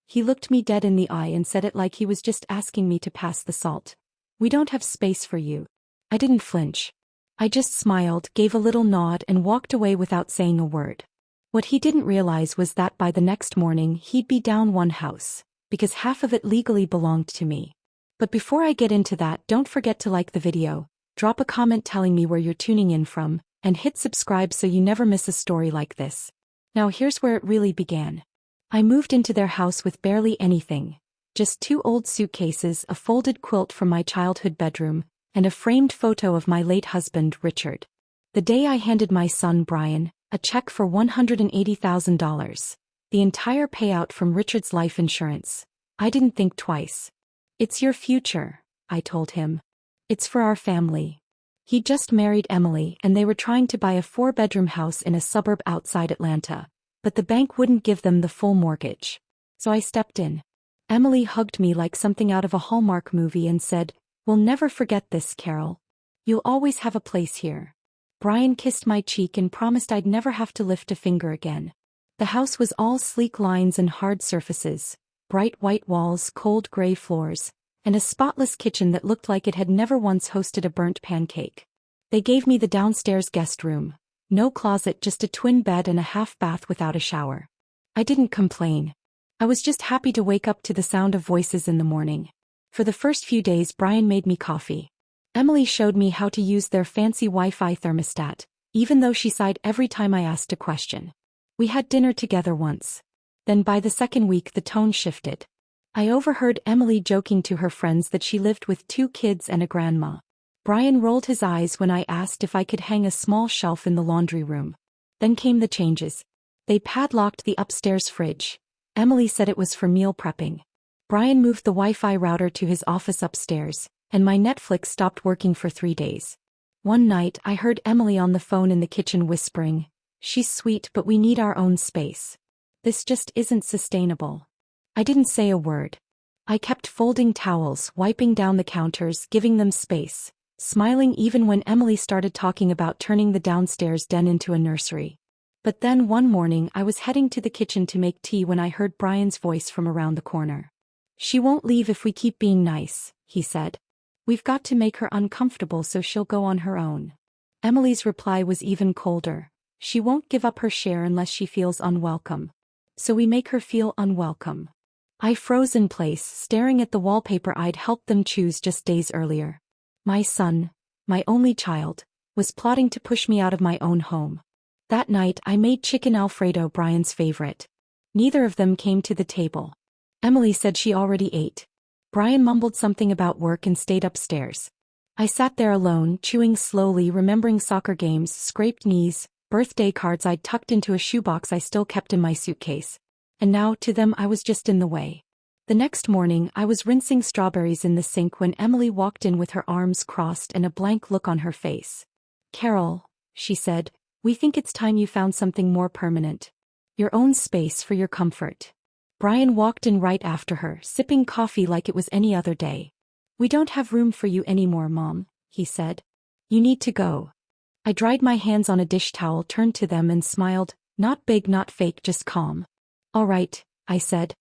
He looked me dead in the eye and said it like he was just asking me to pass the salt. "We don't have space for you." I didn't flinch. I just smiled, gave a little nod and walked away without saying a word. What he didn't realize was that by the next morning he'd be down one house, because half of it legally belonged to me. But before I get into that, don't forget to like the video, drop a comment telling me where you're tuning in from, and hit subscribe so you never miss a story like this. Now here's where it really began. I moved into their house with barely anything. Just 2 old suitcases, a folded quilt from my childhood bedroom, and a framed photo of my late husband, Richard. The day I handed my son, Brian, a check for $180,000, the entire payout from Richard's life insurance, I didn't think twice. "It's your future," I told him. "It's for our family." He just married Emily and they were trying to buy a 4-bedroom house in a suburb outside Atlanta, but the bank wouldn't give them the full mortgage. So I stepped in. Emily hugged me like something out of a Hallmark movie and said, "We'll never forget this, Carol. You'll always have a place here." Brian kissed my cheek and promised I'd never have to lift a finger again. The house was all sleek lines and hard surfaces, bright white walls, cold gray floors, and a spotless kitchen that looked like it had never once hosted a burnt pancake. They gave me the downstairs guest room. No closet, just a twin bed and a half bath without a shower. I didn't complain. I was just happy to wake up to the sound of voices in the morning. For the first few days Brian made me coffee. Emily showed me how to use their fancy Wi-Fi thermostat, even though she sighed every time I asked a question. We had dinner together once. Then by the second week the tone shifted. I overheard Emily joking to her friends that she lived with 2 kids and a grandma. Brian rolled his eyes when I asked if I could hang a small shelf in the laundry room. Then came the changes. They padlocked the upstairs fridge. Emily said it was for meal prepping. Brian moved the Wi-Fi router to his office upstairs, and my Netflix stopped working for 3 days. One night I heard Emily on the phone in the kitchen whispering, "She's sweet but we need our own space. This just isn't sustainable." I didn't say a word. I kept folding towels, wiping down the counters, giving them space, smiling even when Emily started talking about turning the downstairs den into a nursery. But then one morning I was heading to the kitchen to make tea when I heard Brian's voice from around the corner. "She won't leave if we keep being nice," he said. "We've got to make her uncomfortable so she'll go on her own." Emily's reply was even colder. "She won't give up her share unless she feels unwelcome. So we make her feel unwelcome." I froze in place, staring at the wallpaper I'd helped them choose just days earlier. My son, my only child, was plotting to push me out of my own home. That night I made chicken Alfredo, Brian's favorite. Neither of them came to the table. Emily said she already ate. Brian mumbled something about work and stayed upstairs. I sat there alone, chewing slowly, remembering soccer games, scraped knees, birthday cards I'd tucked into a shoebox I still kept in my suitcase. And now, to them, I was just in the way. The next morning, I was rinsing strawberries in the sink when Emily walked in with her arms crossed and a blank look on her face. "Carol," she said, "we think it's time you found something more permanent. Your own space for your comfort." Brian walked in right after her, sipping coffee like it was any other day. "We don't have room for you anymore, Mom," he said. "You need to go." I dried my hands on a dish towel, turned to them and smiled, not big, not fake, just calm. "All right," I said.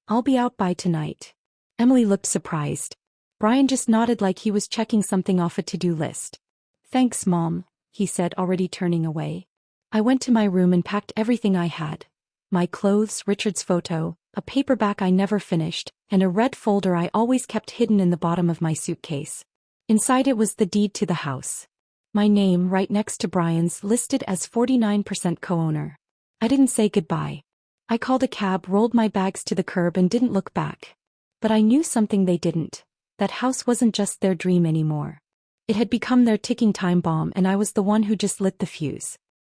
"I'll be out by tonight." Emily looked surprised. Brian just nodded like he was checking something off a to-do list. "Thanks, Mom," he said, already turning away. I went to my room and packed everything I had. My clothes, Richard's photo, a paperback I never finished, and a red folder I always kept hidden in the bottom of my suitcase. Inside it was the deed to the house. My name right next to Brian's, listed as 49% co-owner. I didn't say goodbye. I called a cab, rolled my bags to the curb and didn't look back. But I knew something they didn't. That house wasn't just their dream anymore. It had become their ticking time bomb, and I was the one who just lit the fuse.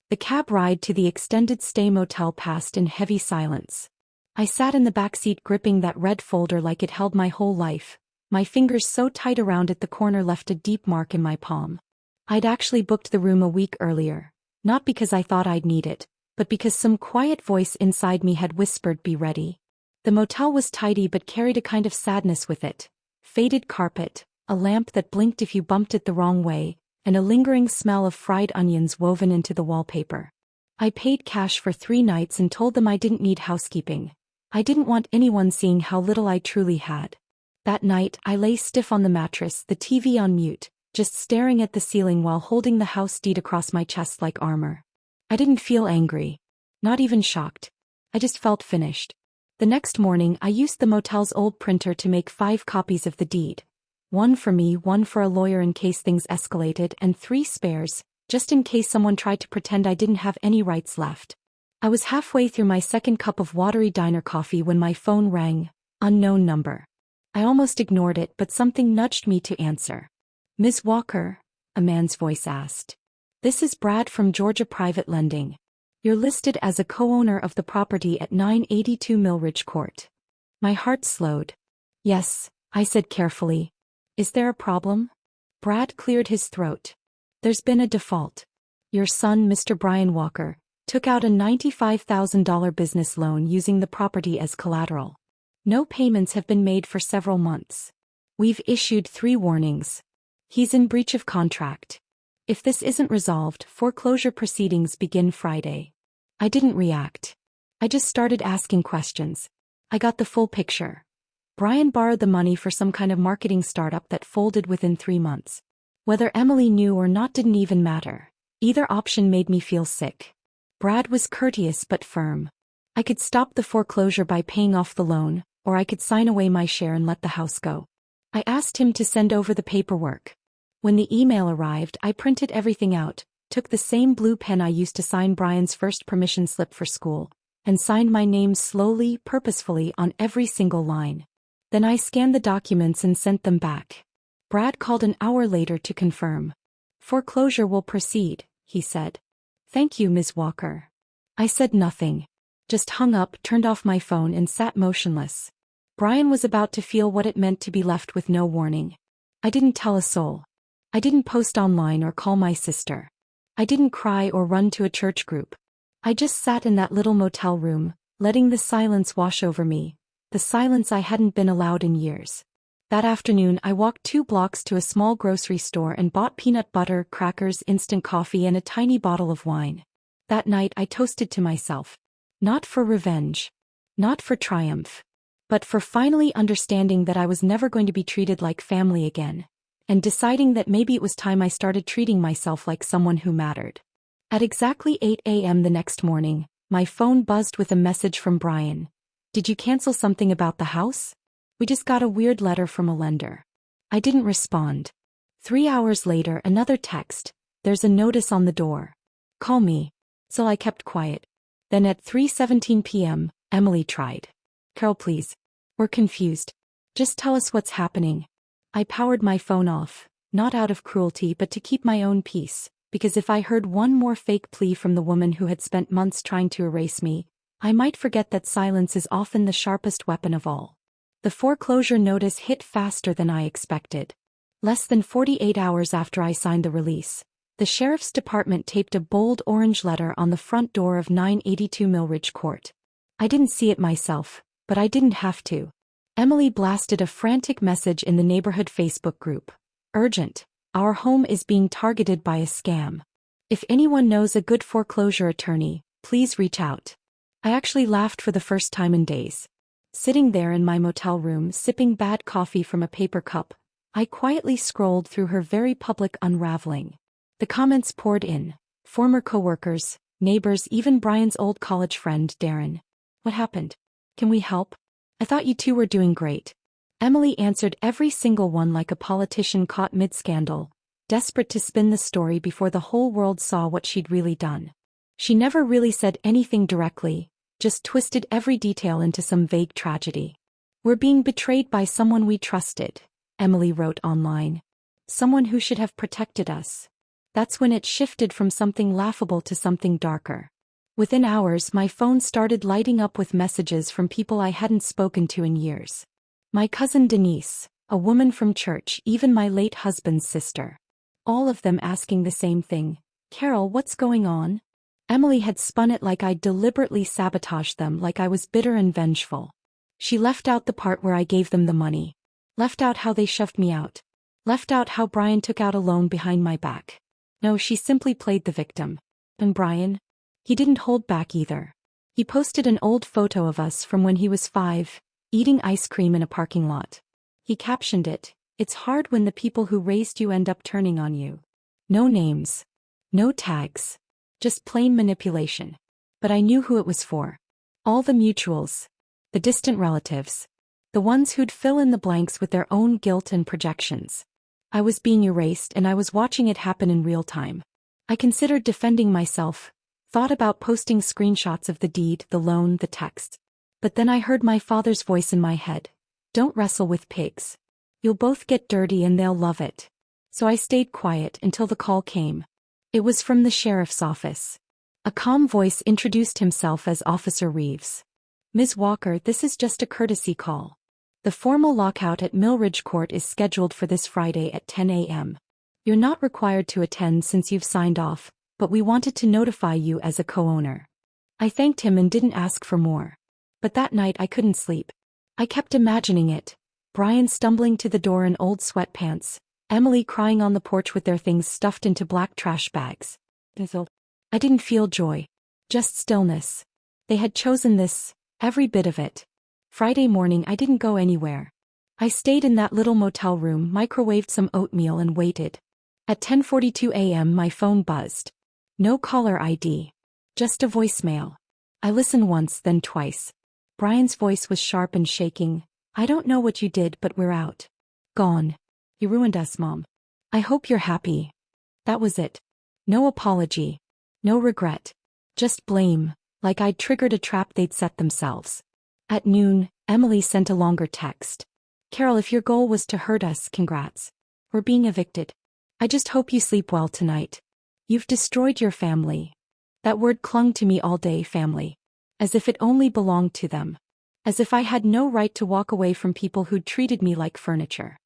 The cab ride to the extended stay motel passed in heavy silence. I sat in the backseat gripping that red folder like it held my whole life. My fingers so tight around it the corner left a deep mark in my palm. I'd actually booked the room a week earlier. Not because I thought I'd need it, but because some quiet voice inside me had whispered, "Be ready." The motel was tidy but carried a kind of sadness with it. Faded carpet, a lamp that blinked if you bumped it the wrong way, and a lingering smell of fried onions woven into the wallpaper. I paid cash for 3 nights and told them I didn't need housekeeping. I didn't want anyone seeing how little I truly had. That night, I lay stiff on the mattress, the TV on mute, just staring at the ceiling while holding the house deed across my chest like armor. I didn't feel angry. Not even shocked. I just felt finished. The next morning, I used the motel's old printer to make 5 copies of the deed. 1 for me, 1 for a lawyer in case things escalated, and 3 spares, just in case someone tried to pretend I didn't have any rights left. I was halfway through my second cup of watery diner coffee when my phone rang. Unknown number. I almost ignored it, but something nudged me to answer. "Ms. Walker?" a man's voice asked. "This is Brad from Georgia Private Lending. You're listed as a co-owner of the property at 982 Millridge Court." My heart slowed. "Yes," I said carefully. "Is there a problem?" Brad cleared his throat. "There's been a default. Your son, Mr. Brian Walker, took out a $95,000 business loan using the property as collateral. No payments have been made for several months. We've issued 3 warnings. He's in breach of contract. If this isn't resolved, foreclosure proceedings begin Friday." I didn't react. I just started asking questions. I got the full picture. Brian borrowed the money for some kind of marketing startup that folded within 3 months. Whether Emily knew or not didn't even matter. Either option made me feel sick. Brad was courteous but firm. I could stop the foreclosure by paying off the loan, or I could sign away my share and let the house go. I asked him to send over the paperwork. When the email arrived, I printed everything out, took the same blue pen I used to sign Brian's first permission slip for school, and signed my name slowly, purposefully on every single line. Then I scanned the documents and sent them back. Brad called an hour later to confirm. "Foreclosure will proceed," he said. "Thank you, Ms. Walker." I said nothing. Just hung up, turned off my phone and sat motionless. Brian was about to feel what it meant to be left with no warning. I didn't tell a soul. I didn't post online or call my sister. I didn't cry or run to a church group. I just sat in that little motel room, letting the silence wash over me, the silence I hadn't been allowed in years. That afternoon I walked 2 blocks to a small grocery store and bought peanut butter, crackers, instant coffee and a tiny bottle of wine. That night I toasted to myself. Not for revenge. Not for triumph. But for finally understanding that I was never going to be treated like family again. And deciding that maybe it was time I started treating myself like someone who mattered. At exactly 8 a.m. the next morning, my phone buzzed with a message from Brian. "Did you cancel something about the house? We just got a weird letter from a lender." I didn't respond. 3 hours later, another text. "There's a notice on the door. Call me." So I kept quiet. Then at 3:17 p.m., Emily tried. "Carol, please. We're confused. Just tell us what's happening." I powered my phone off, not out of cruelty but to keep my own peace, because if I heard one more fake plea from the woman who had spent months trying to erase me, I might forget that silence is often the sharpest weapon of all. The foreclosure notice hit faster than I expected. Less than 48 hours after I signed the release, the sheriff's department taped a bold orange letter on the front door of 982 Millridge Court. I didn't see it myself, but I didn't have to. Emily blasted a frantic message in the neighborhood Facebook group. "Urgent. Our home is being targeted by a scam. If anyone knows a good foreclosure attorney, please reach out." I actually laughed for the first time in days. Sitting there in my motel room sipping bad coffee from a paper cup, I quietly scrolled through her very public unraveling. The comments poured in. Former coworkers, neighbors, even Brian's old college friend, Darren. "What happened? Can we help? I thought you two were doing great." Emily answered every single one like a politician caught mid-scandal, desperate to spin the story before the whole world saw what she'd really done. She never really said anything directly, just twisted every detail into some vague tragedy. "We're being betrayed by someone we trusted," Emily wrote online. "Someone who should have protected us." That's when it shifted from something laughable to something darker. Within hours, my phone started lighting up with messages from people I hadn't spoken to in years. My cousin Denise, a woman from church, even my late husband's sister. All of them asking the same thing. "Carol, what's going on?" Emily had spun it like I deliberately sabotaged them, like I was bitter and vengeful. She left out the part where I gave them the money. Left out how they shoved me out. Left out how Brian took out a loan behind my back. No, she simply played the victim. And Brian? He didn't hold back either. He posted an old photo of us from when he was 5, eating ice cream in a parking lot. He captioned it, "It's hard when the people who raised you end up turning on you." No names. No tags. Just plain manipulation. But I knew who it was for. All the mutuals. The distant relatives. The ones who'd fill in the blanks with their own guilt and projections. I was being erased and I was watching it happen in real time. I considered defending myself, thought about posting screenshots of the deed, the loan, the text. But then I heard my father's voice in my head. Don't wrestle with pigs. You'll both get dirty and they'll love it. So I stayed quiet until the call came. It was from the sheriff's office. A calm voice introduced himself as Officer Reeves. "Ms. Walker, this is just a courtesy call. The formal lockout at Millridge Court is scheduled for this Friday at 10 a.m. You're not required to attend since you've signed off, but we wanted to notify you as a co-owner." I thanked him and didn't ask for more. But that night I couldn't sleep. I kept imagining it. Brian stumbling to the door in old sweatpants, Emily crying on the porch with their things stuffed into black trash bags. I didn't feel joy. Just stillness. They had chosen this, every bit of it. Friday morning I didn't go anywhere. I stayed in that little motel room, microwaved some oatmeal and waited. At 10:42 a.m. my phone buzzed. No caller ID. Just a voicemail. I listened once, then twice. Brian's voice was sharp and shaking. "I don't know what you did, but we're out. Gone. You ruined us, Mom. I hope you're happy." That was it. No apology. No regret. Just blame, like I'd triggered a trap they'd set themselves. At noon, Emily sent a longer text. "Carol, if your goal was to hurt us, congrats. We're being evicted. I just hope you sleep well tonight. You've destroyed your family." That word clung to me all day, family. As if it only belonged to them. As if I had no right to walk away from people who'd treated me like furniture.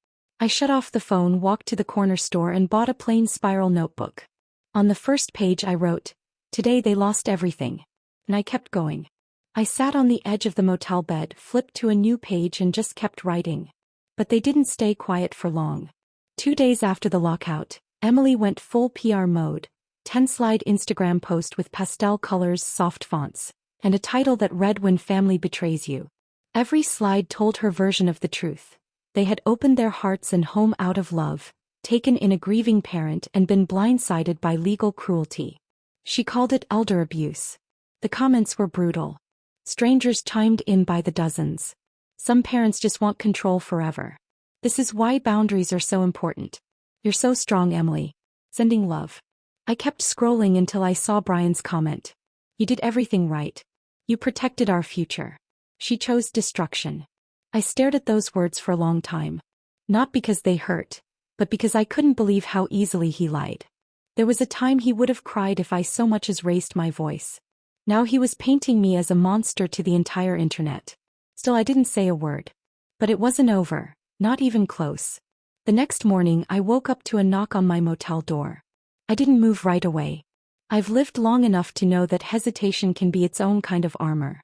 I shut off the phone, walked to the corner store and bought a plain spiral notebook. On the first page I wrote, "Today they lost everything." And I kept going. I sat on the edge of the motel bed, flipped to a new page and just kept writing. But they didn't stay quiet for long. 2 days after the lockout, Emily went full PR mode. 10-slide Instagram post with pastel colors, soft fonts, and a title that read "When Family Betrays You." Every slide told her version of the truth. They had opened their hearts and home out of love, taken in a grieving parent and been blindsided by legal cruelty. She called it elder abuse. The comments were brutal. Strangers chimed in by the dozens. Some parents just want control forever. "This is why boundaries are so important. You're so strong, Emily. Sending love." I kept scrolling until I saw Brian's comment. "You did everything right. You protected our future. She chose destruction." I stared at those words for a long time. Not because they hurt, but because I couldn't believe how easily he lied. There was a time he would have cried if I so much as raised my voice. Now he was painting me as a monster to the entire internet. Still, I didn't say a word. But it wasn't over, not even close. The next morning I woke up to a knock on my motel door. I didn't move right away. I've lived long enough to know that hesitation can be its own kind of armor.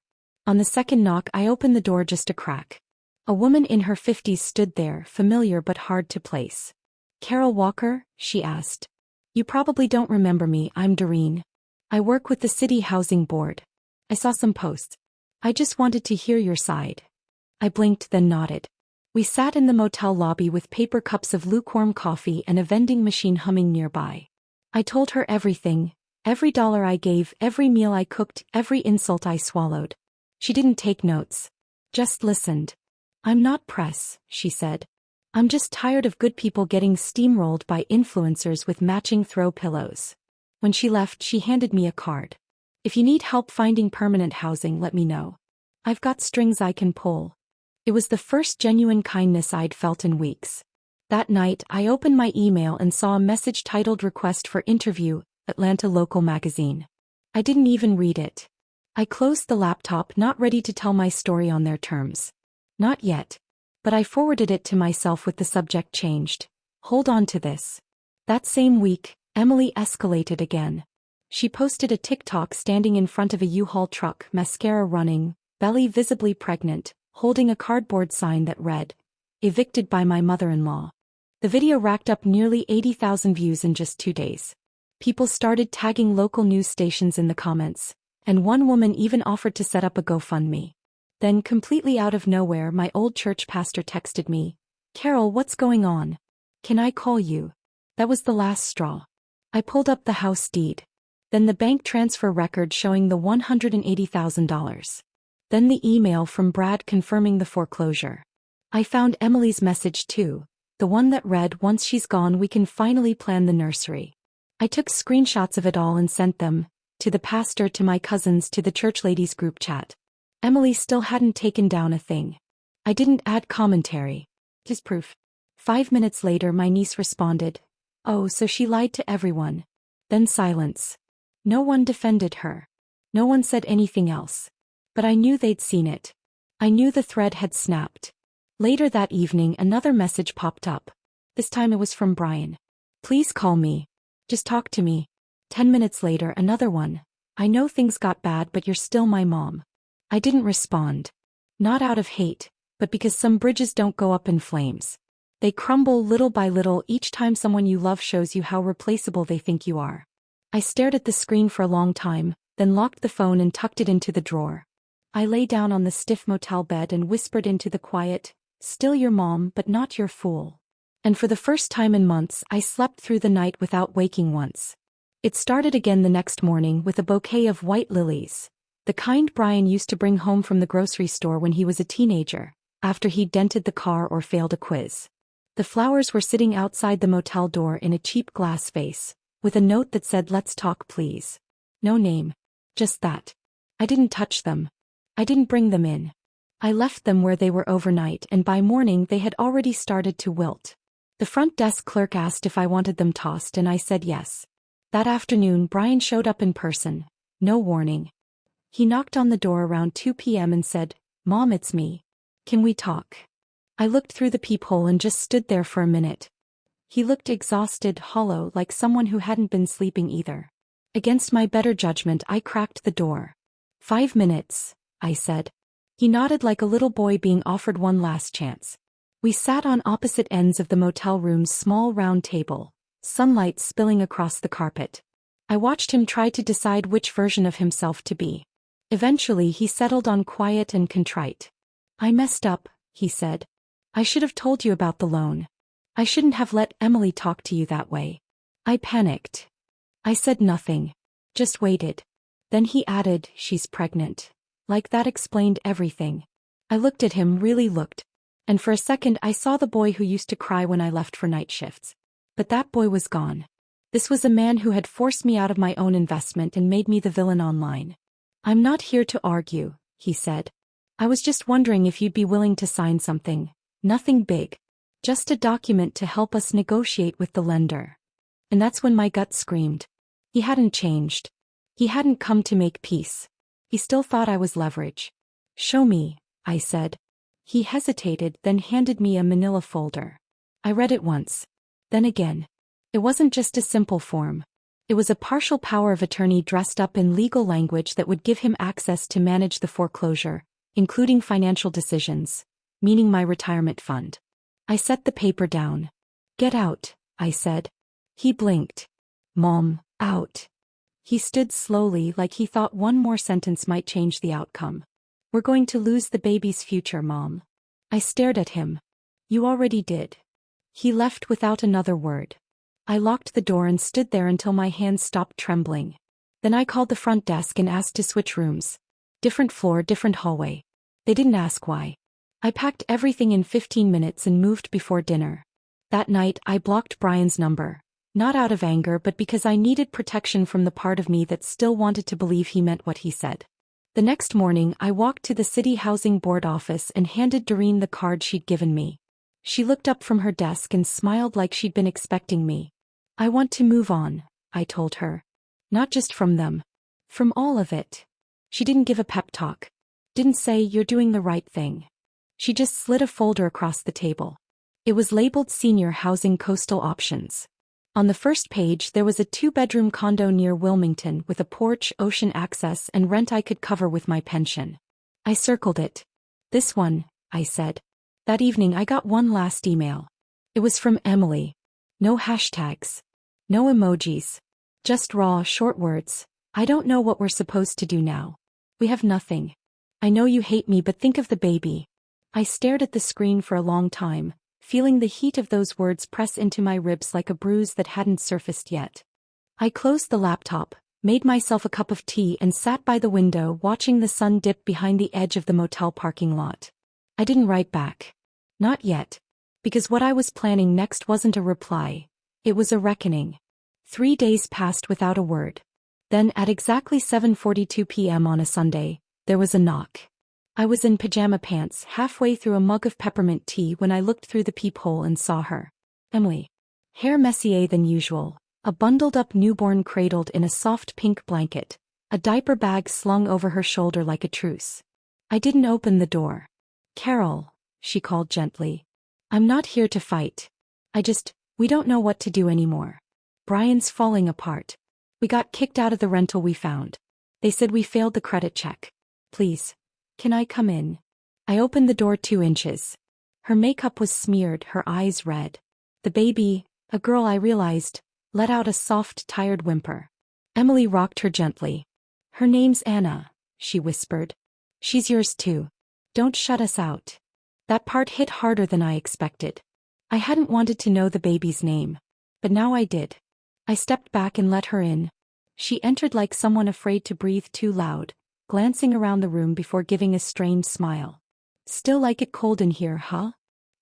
On the second knock I opened the door just a crack. A woman in her 50s stood there, familiar but hard to place. "Carol Walker?" she asked. "You probably don't remember me, I'm Doreen. I work with the City Housing Board. I saw some posts. I just wanted to hear your side." I blinked, then nodded. We sat in the motel lobby with paper cups of lukewarm coffee and a vending machine humming nearby. I told her everything, every dollar I gave, every meal I cooked, every insult I swallowed. She didn't take notes. Just listened. "I'm not press," she said. "I'm just tired of good people getting steamrolled by influencers with matching throw pillows." When she left, she handed me a card. "If you need help finding permanent housing, let me know. I've got strings I can pull." It was the first genuine kindness I'd felt in weeks. That night, I opened my email and saw a message titled "Request for Interview, Atlanta Local Magazine." I didn't even read it. I closed the laptop, not ready to tell my story on their terms. Not yet. But I forwarded it to myself with the subject changed. "Hold on to this." That same week, Emily escalated again. She posted a TikTok standing in front of a U-Haul truck, mascara running, belly visibly pregnant, holding a cardboard sign that read, "Evicted by my mother-in-law." The video racked up nearly 80,000 views in just 2 days. People started tagging local news stations in the comments. And one woman even offered to set up a GoFundMe. Then, completely out of nowhere, my old church pastor texted me, "Carol, what's going on? Can I call you?" That was the last straw. I pulled up the house deed. Then the bank transfer record showing the $180,000. Then the email from Brad confirming the foreclosure. I found Emily's message too, the one that read, "Once she's gone we can finally plan the nursery." I took screenshots of it all and sent them, to the pastor, to my cousins, to the church ladies group chat. Emily still hadn't taken down a thing. I didn't add commentary. Just proof. 5 minutes later my niece responded, "Oh, so she lied to everyone." Then silence. No one defended her. No one said anything else. But I knew they'd seen it. I knew the thread had snapped. Later that evening another message popped up. This time it was from Brian. "Please call me. Just talk to me." 10 minutes later another one. "I know things got bad but you're still my mom." I didn't respond. Not out of hate, but because some bridges don't go up in flames. They crumble little by little each time someone you love shows you how replaceable they think you are. I stared at the screen for a long time, then locked the phone and tucked it into the drawer. I lay down on the stiff motel bed and whispered into the quiet, "Still your mom, but not your fool." And for the first time in months I slept through the night without waking once. It started again the next morning with a bouquet of white lilies, the kind Brian used to bring home from the grocery store when he was a teenager, after he'd dented the car or failed a quiz. The flowers were sitting outside the motel door in a cheap glass vase, with a note that said, "Let's talk please." No name. Just that. I didn't touch them. I didn't bring them in. I left them where they were overnight, and by morning they had already started to wilt. The front desk clerk asked if I wanted them tossed and I said yes. That afternoon Brian showed up in person. No warning. He knocked on the door around 2 p.m. and said, "Mom, it's me. Can we talk?" I looked through the peephole and just stood there for a minute. He looked exhausted, hollow, like someone who hadn't been sleeping either. Against my better judgment I cracked the door. 5 minutes, I said. He nodded like a little boy being offered one last chance. We sat on opposite ends of the motel room's small round table, sunlight spilling across the carpet. I watched him try to decide which version of himself to be. Eventually he settled on quiet and contrite. "I messed up," he said. "I should have told you about the loan. I shouldn't have let Emily talk to you that way. I panicked." I said nothing. Just waited. Then he added, "She's pregnant." Like that explained everything. I looked at him, really looked. And for a second I saw the boy who used to cry when I left for night shifts. But that boy was gone. This was a man who had forced me out of my own investment and made me the villain online. "I'm not here to argue," he said. "I was just wondering if you'd be willing to sign something. Nothing big. Just a document to help us negotiate with the lender." And that's when my gut screamed. He hadn't changed. He hadn't come to make peace. He still thought I was leverage. "Show me," I said. He hesitated, then handed me a manila folder. I read it once. Then again. It wasn't just a simple form. It was a partial power of attorney dressed up in legal language that would give him access to manage the foreclosure, including financial decisions, meaning my retirement fund. I set the paper down. "Get out," I said. He blinked. "Mom, out." He stood slowly, like he thought one more sentence might change the outcome. "We're going to lose the baby's future, Mom." I stared at him. "You already did." He left without another word. I locked the door and stood there until my hands stopped trembling. Then I called the front desk and asked to switch rooms. Different floor, different hallway. They didn't ask why. I packed everything in 15 minutes and moved before dinner. That night I blocked Brian's number. Not out of anger, but because I needed protection from the part of me that still wanted to believe he meant what he said. The next morning I walked to the City Housing Board office and handed Doreen the card she'd given me. She looked up from her desk and smiled like she'd been expecting me. "I want to move on," I told her. "Not just from them. From all of it." She didn't give a pep talk. Didn't say, "You're doing the right thing." She just slid a folder across the table. It was labeled Senior Housing Coastal Options. On the first page there was a 2-bedroom condo near Wilmington with a porch, ocean access, and rent I could cover with my pension. I circled it. "This one," I said. That evening I got one last email. It was from Emily. No hashtags. No emojis. Just raw, short words. I don't know what we're supposed to do now. We have nothing. I know you hate me, but think of the baby. I stared at the screen for a long time, feeling the heat of those words press into my ribs like a bruise that hadn't surfaced yet. I closed the laptop, made myself a cup of tea and sat by the window watching the sun dip behind the edge of the motel parking lot. I didn't write back. Not yet. Because what I was planning next wasn't a reply. It was a reckoning. 3 days passed without a word. Then at exactly 7:42 p.m. on a Sunday, there was a knock. I was in pajama pants halfway through a mug of peppermint tea when I looked through the peephole and saw her. Emily. Hair messier than usual, a bundled-up newborn cradled in a soft pink blanket, a diaper bag slung over her shoulder like a truce. I didn't open the door. Carol, she called gently. I'm not here to fight. We don't know what to do anymore. Brian's falling apart. We got kicked out of the rental we found. They said we failed the credit check. Please, can I come in? I opened the door 2 inches. Her makeup was smeared, her eyes red. The baby, a girl I realized, let out a soft, tired whimper. Emily rocked her gently. Her name's Anna, she whispered. She's yours too. Don't shut us out. That part hit harder than I expected. I hadn't wanted to know the baby's name. But now I did. I stepped back and let her in. She entered like someone afraid to breathe too loud, glancing around the room before giving a strained smile. Still like it cold in here, huh?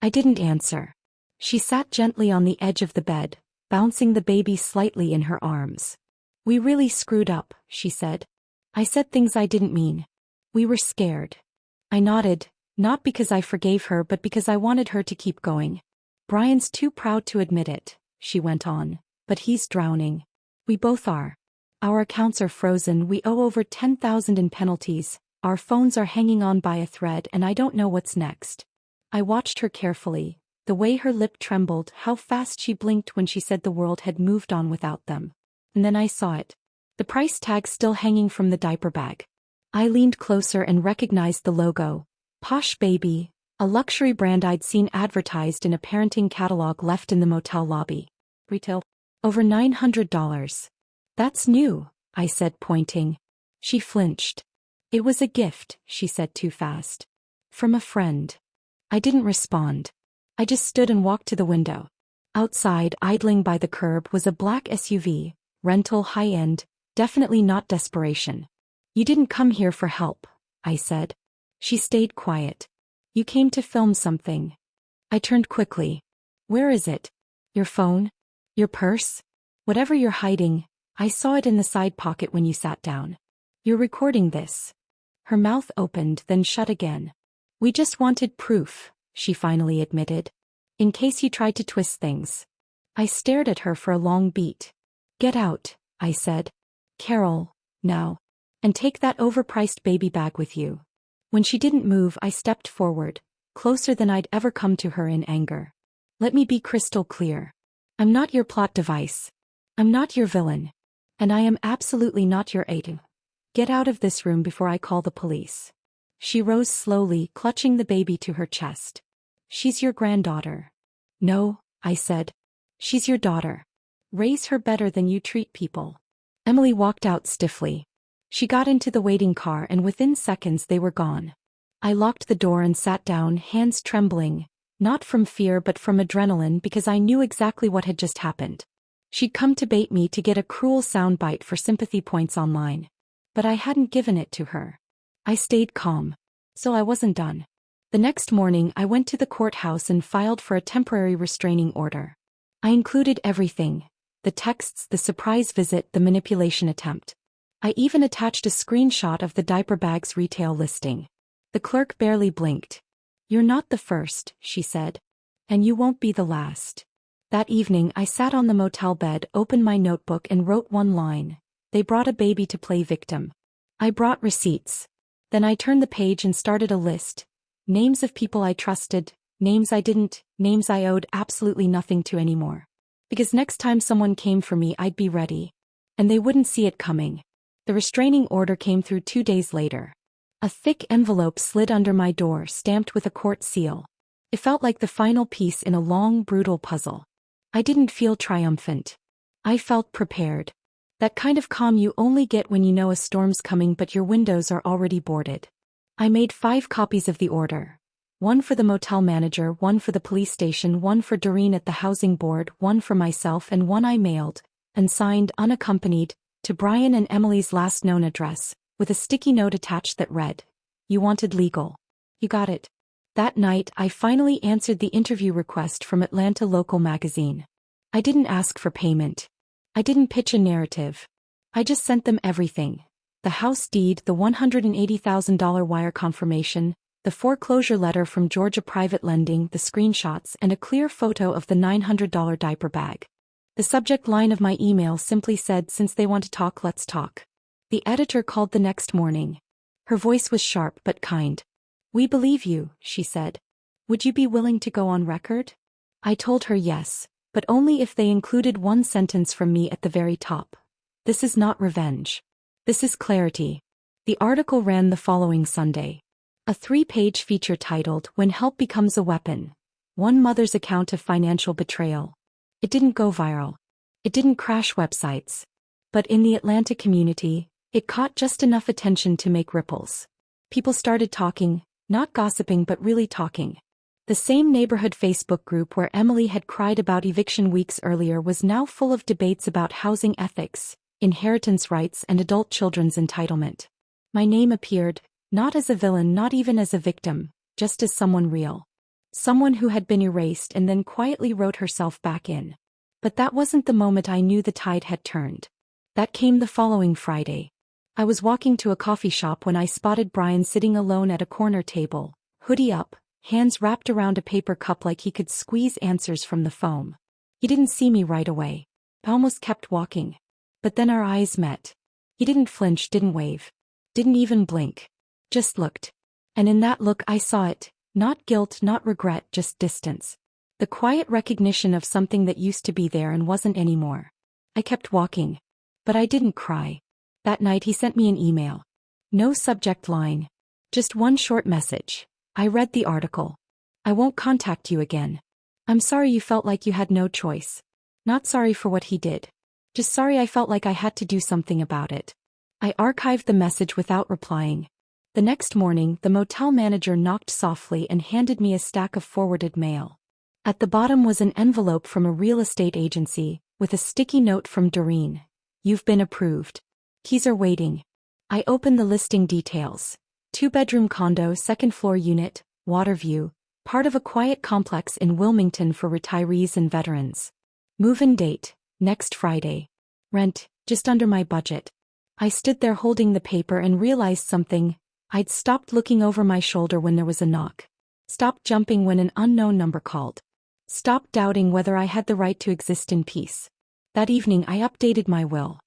I didn't answer. She sat gently on the edge of the bed, bouncing the baby slightly in her arms. We really screwed up, she said. I said things I didn't mean. We were scared. I nodded, not because I forgave her but because I wanted her to keep going. Brian's too proud to admit it, she went on, but he's drowning. We both are. Our accounts are frozen, we owe over $10,000 in penalties, our phones are hanging on by a thread and I don't know what's next. I watched her carefully, the way her lip trembled, how fast she blinked when she said the world had moved on without them. And then I saw it. The price tag still hanging from the diaper bag. I leaned closer and recognized the logo. Posh Baby, a luxury brand I'd seen advertised in a parenting catalog left in the motel lobby. Retail. Over $900. That's new, I said, pointing. She flinched. It was a gift, she said too fast. From a friend. I didn't respond. I just stood and walked to the window. Outside, idling by the curb, was a black SUV, rental, high-end, definitely not desperation. You didn't come here for help, I said. She stayed quiet. You came to film something. I turned quickly. Where is it? Your phone? Your purse? Whatever you're hiding, I saw it in the side pocket when you sat down. You're recording this. Her mouth opened, then shut again. We just wanted proof, she finally admitted. In case you tried to twist things. I stared at her for a long beat. Get out, I said. Carol, now. And take that overpriced baby bag with you. When she didn't move, I stepped forward, closer than I'd ever come to her in anger. Let me be crystal clear. I'm not your plot device. I'm not your villain. And I am absolutely not your agent. Get out of this room before I call the police. She rose slowly, clutching the baby to her chest. She's your granddaughter. No, I said. She's your daughter. Raise her better than you treat people. Emily walked out stiffly. She got into the waiting car and within seconds they were gone. I locked the door and sat down, hands trembling, not from fear but from adrenaline because I knew exactly what had just happened. She'd come to bait me to get a cruel soundbite for sympathy points online. But I hadn't given it to her. I stayed calm. So I wasn't done. The next morning I went to the courthouse and filed for a temporary restraining order. I included everything. The texts, the surprise visit, the manipulation attempt. I even attached a screenshot of the diaper bag's retail listing. The clerk barely blinked. You're not the first, she said. And you won't be the last. That evening I sat on the motel bed, opened my notebook and wrote one line. They brought a baby to play victim. I brought receipts. Then I turned the page and started a list. Names of people I trusted, names I didn't, names I owed absolutely nothing to anymore. Because next time someone came for me I'd be ready. And they wouldn't see it coming. The restraining order came through 2 days later. A thick envelope slid under my door, stamped with a court seal. It felt like the final piece in a long, brutal puzzle. I didn't feel triumphant. I felt prepared. That kind of calm you only get when you know a storm's coming but your windows are already boarded. I made 5 copies of the order. One for the motel manager, one for the police station, one for Doreen at the housing board, one for myself, and one I mailed, and signed unaccompanied, to Brian and Emily's last known address, with a sticky note attached that read, "You wanted legal. You got it." That night I finally answered the interview request from Atlanta local magazine. I didn't ask for payment. I didn't pitch a narrative. I just sent them everything. The house deed, the $180,000 wire confirmation, the foreclosure letter from Georgia Private Lending, the screenshots, and a clear photo of the $900 diaper bag. The subject line of my email simply said, "Since they want to talk, let's talk." The editor called the next morning. Her voice was sharp but kind. "We believe you," she said. "Would you be willing to go on record?" I told her yes, but only if they included one sentence from me at the very top. "This is not revenge. This is clarity." The article ran the following Sunday. A 3-page feature titled, "When Help Becomes a Weapon. One Mother's Account of Financial Betrayal." It didn't go viral. It didn't crash websites. But in the Atlanta community, it caught just enough attention to make ripples. People started talking, not gossiping but really talking. The same neighborhood Facebook group where Emily had cried about eviction weeks earlier was now full of debates about housing ethics, inheritance rights, and adult children's entitlement. My name appeared, not as a villain, not even as a victim, just as someone real. Someone who had been erased and then quietly wrote herself back in. But that wasn't the moment I knew the tide had turned. That came the following Friday. I was walking to a coffee shop when I spotted Brian sitting alone at a corner table, hoodie up, hands wrapped around a paper cup like he could squeeze answers from the foam. He didn't see me right away. I almost kept walking. But then our eyes met. He didn't flinch, didn't wave. Didn't even blink. Just looked. And in that look I saw it, not guilt, not regret, just distance. The quiet recognition of something that used to be there and wasn't anymore. I kept walking. But I didn't cry. That night he sent me an email. No subject line. Just one short message. I read the article. "I won't contact you again. I'm sorry you felt like you had no choice. Not sorry for what he did. Just sorry I felt like I had to do something about it." I archived the message without replying. The next morning, the motel manager knocked softly and handed me a stack of forwarded mail. At the bottom was an envelope from a real estate agency, with a sticky note from Doreen. "You've been approved. Keys are waiting." I opened the listing details. 2-bedroom condo, 2nd floor unit, water view, part of a quiet complex in Wilmington for retirees and veterans. Move-in date, next Friday. Rent, just under my budget. I stood there holding the paper and realized something. I'd stopped looking over my shoulder when there was a knock. Stopped jumping when an unknown number called. Stopped doubting whether I had the right to exist in peace. That evening I updated my will.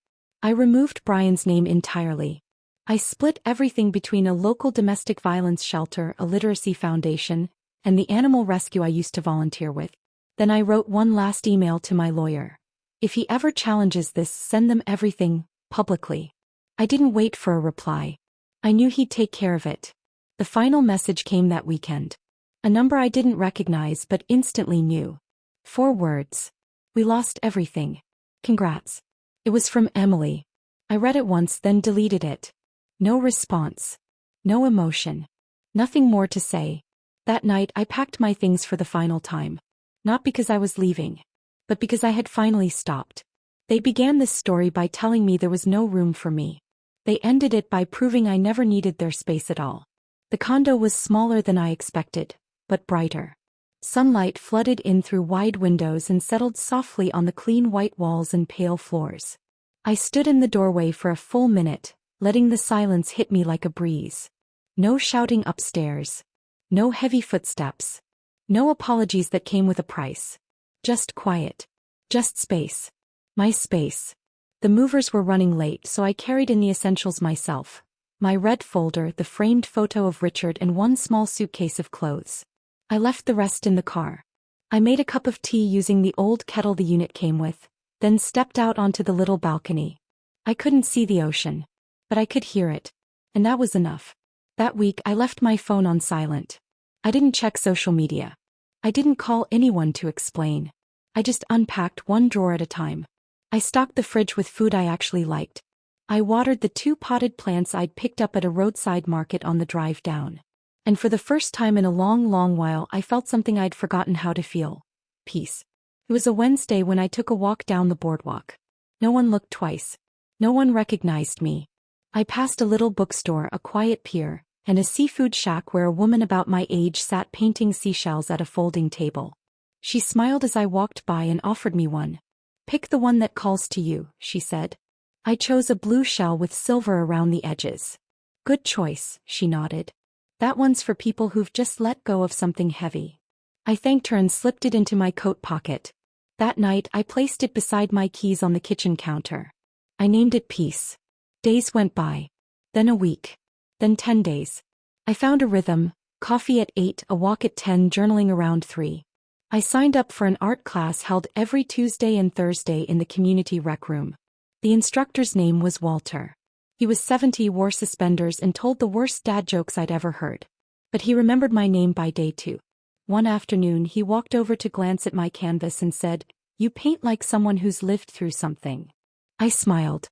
I removed Brian's name entirely. I split everything between a local domestic violence shelter, a literacy foundation, and the animal rescue I used to volunteer with. Then I wrote one last email to my lawyer. If he ever challenges this, send them everything, publicly. I didn't wait for a reply. I knew he'd take care of it. The final message came that weekend. A number I didn't recognize but instantly knew. 4 words. "We lost everything. Congrats." It was from Emily. I read it once, then deleted it. No response. No emotion. Nothing more to say. That night I packed my things for the final time. Not because I was leaving, but because I had finally stopped. They began this story by telling me there was no room for me. They ended it by proving I never needed their space at all. The condo was smaller than I expected, but brighter. Sunlight flooded in through wide windows and settled softly on the clean white walls and pale floors. I stood in the doorway for a full minute, letting the silence hit me like a breeze. No shouting upstairs. No heavy footsteps. No apologies that came with a price. Just quiet. Just space. My space. The movers were running late, so I carried in the essentials myself. My red folder, the framed photo of Richard, and one small suitcase of clothes. I left the rest in the car. I made a cup of tea using the old kettle the unit came with, then stepped out onto the little balcony. I couldn't see the ocean, but I could hear it, and that was enough. That week I left my phone on silent. I didn't check social media. I didn't call anyone to explain. I just unpacked one drawer at a time. I stocked the fridge with food I actually liked. I watered the 2 potted plants I'd picked up at a roadside market on the drive down. And for the first time in a long, long while, I felt something I'd forgotten how to feel. Peace. It was a Wednesday when I took a walk down the boardwalk. No one looked twice. No one recognized me. I passed a little bookstore, a quiet pier, and a seafood shack where a woman about my age sat painting seashells at a folding table. She smiled as I walked by and offered me one. "Pick the one that calls to you," she said. I chose a blue shell with silver around the edges. "Good choice," she nodded. "That one's for people who've just let go of something heavy." I thanked her and slipped it into my coat pocket. That night I placed it beside my keys on the kitchen counter. I named it Peace. Days went by. Then a week. Then 10 days. I found a rhythm: coffee at 8, a walk at 10, journaling around 3. I signed up for an art class held every Tuesday and Thursday in the community rec room. The instructor's name was Walter. He was 70, wore suspenders, and told the worst dad jokes I'd ever heard. But he remembered my name by day 2. One afternoon he walked over to glance at my canvas and said, "You paint like someone who's lived through something." I smiled.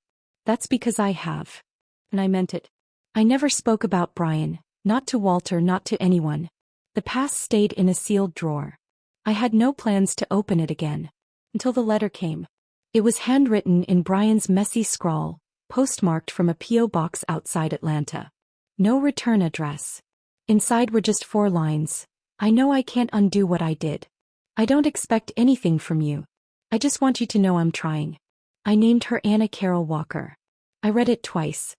"That's because I have." And I meant it. I never spoke about Brian, not to Walter, not to anyone. The past stayed in a sealed drawer. I had no plans to open it again. Until the letter came. It was handwritten in Brian's messy scrawl, postmarked from a P.O. box outside Atlanta. No return address. Inside were just 4 lines. "I know I can't undo what I did. I don't expect anything from you. I just want you to know I'm trying." I named her Anna Carol Walker. I read it twice.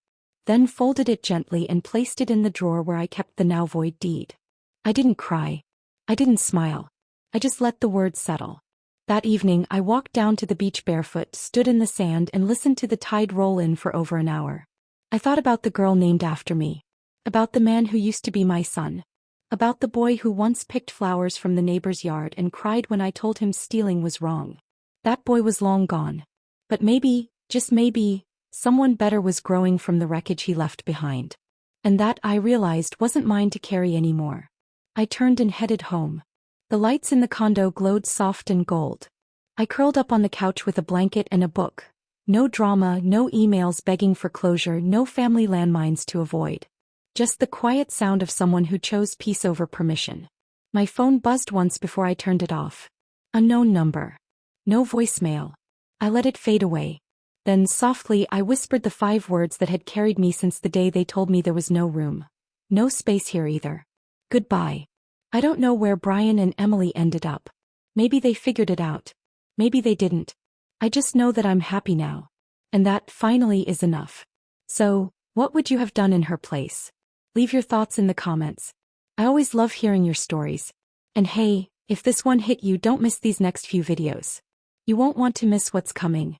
Then folded it gently and placed it in the drawer where I kept the now void deed. I didn't cry. I didn't smile. I just let the words settle. That evening I walked down to the beach barefoot, stood in the sand, and listened to the tide roll in for over an hour. I thought about the girl named after me. About the man who used to be my son. About the boy who once picked flowers from the neighbor's yard and cried when I told him stealing was wrong. That boy was long gone. But maybe, just maybe, someone better was growing from the wreckage he left behind. And that, I realized, wasn't mine to carry anymore. I turned and headed home. The lights in the condo glowed soft and gold. I curled up on the couch with a blanket and a book. No drama, no emails begging for closure, no family landmines to avoid. Just the quiet sound of someone who chose peace over permission. My phone buzzed once before I turned it off. Unknown number. No voicemail. I let it fade away. Then softly I whispered the 5 words that had carried me since the day they told me there was no room. No space here either. Goodbye. I don't know where Brian and Emily ended up. Maybe they figured it out. Maybe they didn't. I just know that I'm happy now. And that, finally, is enough. So, what would you have done in her place? Leave your thoughts in the comments. I always love hearing your stories. And hey, if this one hit you, don't miss these next few videos. You won't want to miss what's coming.